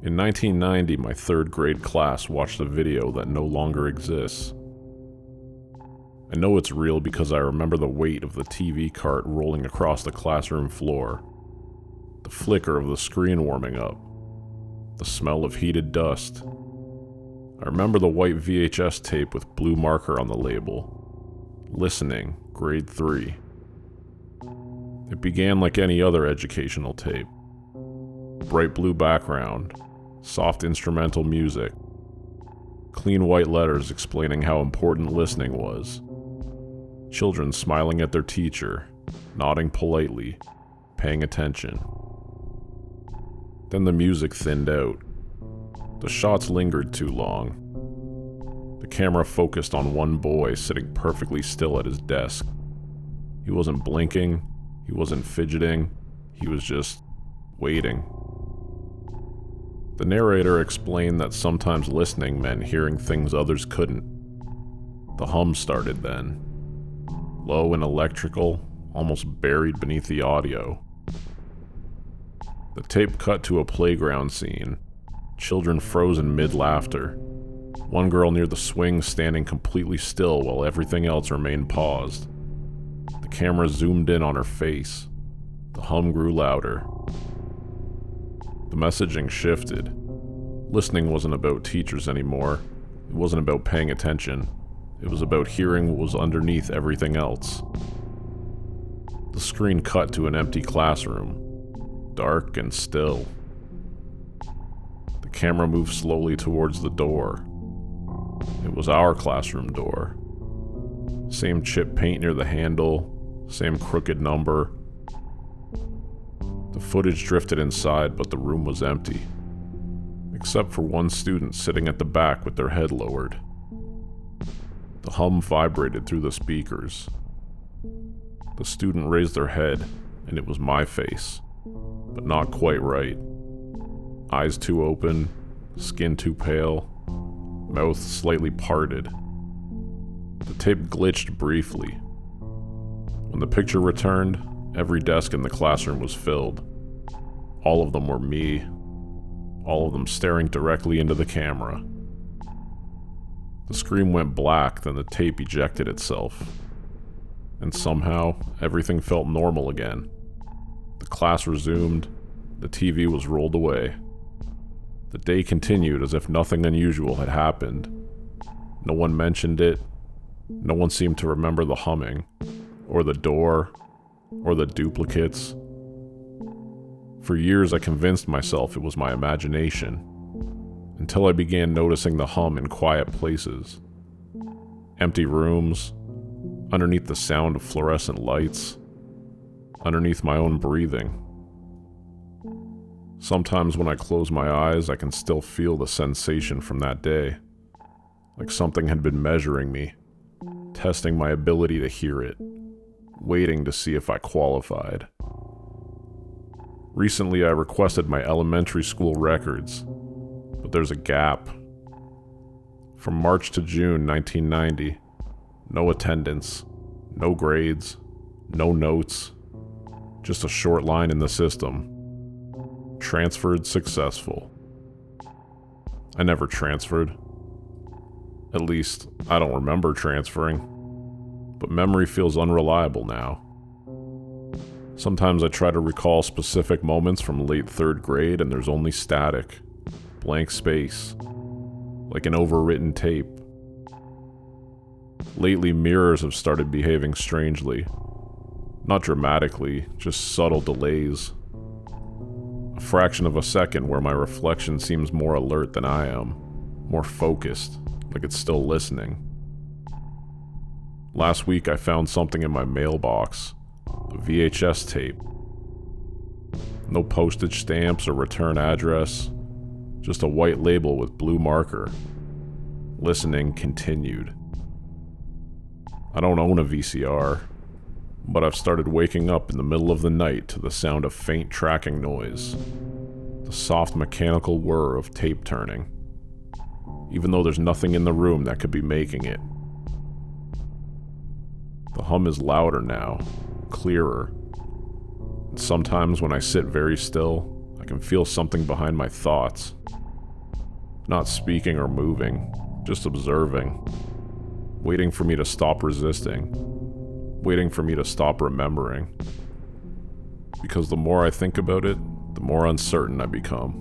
In 1990, my third grade class watched a video that no longer exists. I know it's real because I remember the weight of the TV cart rolling across the classroom floor, the flicker of the screen warming up, the smell of heated dust. I remember the white VHS tape with blue marker on the label. Listening, grade 3. It began like any other educational tape. Bright blue background, soft instrumental music, clean white letters explaining how important listening was. Children smiling at their teacher, nodding politely, paying attention. Then the music thinned out. The shots lingered too long. The camera focused on one boy sitting perfectly still at his desk. He wasn't blinking, he wasn't fidgeting, he was just waiting. The narrator explained that sometimes listening meant hearing things others couldn't. The hum started then. Low and electrical, almost buried beneath the audio. The tape cut to a playground scene. Children frozen mid-laughter. One girl near the swing standing completely still while everything else remained paused. The camera zoomed in on her face. The hum grew louder. The messaging shifted. Listening wasn't about teachers anymore. It wasn't about paying attention. It was about hearing what was underneath everything else. The screen cut to an empty classroom, dark and still. The camera moved slowly towards the door. It was our classroom door. Same chip paint near the handle, same crooked number. The footage drifted inside, but the room was empty, except for one student sitting at the back with their head lowered. The hum vibrated through the speakers. The student raised their head, and it was my face, but not quite right. Eyes too open, skin too pale, mouth slightly parted. The tape glitched briefly. When the picture returned, every desk in the classroom was filled. All of them were me, all of them staring directly into the camera. The screen went black, then the tape ejected itself. And somehow, everything felt normal again. The class resumed, the TV was rolled away. The day continued as if nothing unusual had happened. No one mentioned it. No one seemed to remember the humming, or the door, or the duplicates. For years I convinced myself it was my imagination, until I began noticing the hum in quiet places. Empty rooms, underneath the sound of fluorescent lights, underneath my own breathing. Sometimes when I close my eyes, I can still feel the sensation from that day, like something had been measuring me, testing my ability to hear it, waiting to see if I qualified. Recently, I requested my elementary school records, but there's a gap. From March to June 1990, no attendance, no grades, no notes, just a short line in the system. Transferred successful. I never transferred. At least, I don't remember transferring, but memory feels unreliable now. Sometimes I try to recall specific moments from late third grade and there's only static, blank space, like an overwritten tape. Lately, mirrors have started behaving strangely. Not dramatically, just subtle delays. A fraction of a second where my reflection seems more alert than I am, more focused, like it's still listening. Last week I found something in my mailbox, a VHS tape. No postage stamps or return address, just a white label with blue marker. Listening continued. I don't own a VCR, but I've started waking up in the middle of the night to the sound of faint tracking noise, the soft mechanical whir of tape turning, even though there's nothing in the room that could be making it. The hum is louder now, clearer, and sometimes when I sit very still, I can feel something behind my thoughts. Not speaking or moving, just observing. Waiting for me to stop resisting. Waiting for me to stop remembering. Because the more I think about it, the more uncertain I become.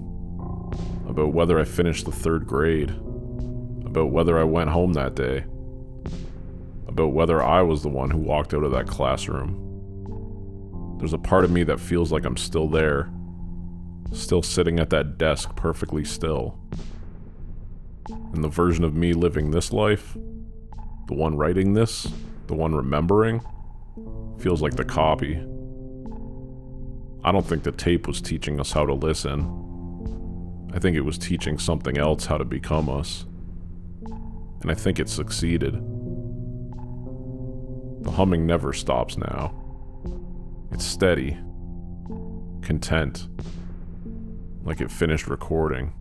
About whether I finished the 3rd grade. About whether I went home that day. About whether I was the one who walked out of that classroom. There's a part of me that feels like I'm still there. Still sitting at that desk perfectly still. And the version of me living this life, the one writing this, the one remembering, feels like the copy. I don't think the tape was teaching us how to listen. I think it was teaching something else how to become us. And I think it succeeded. The humming never stops now. It's steady. Content. Like it finished recording.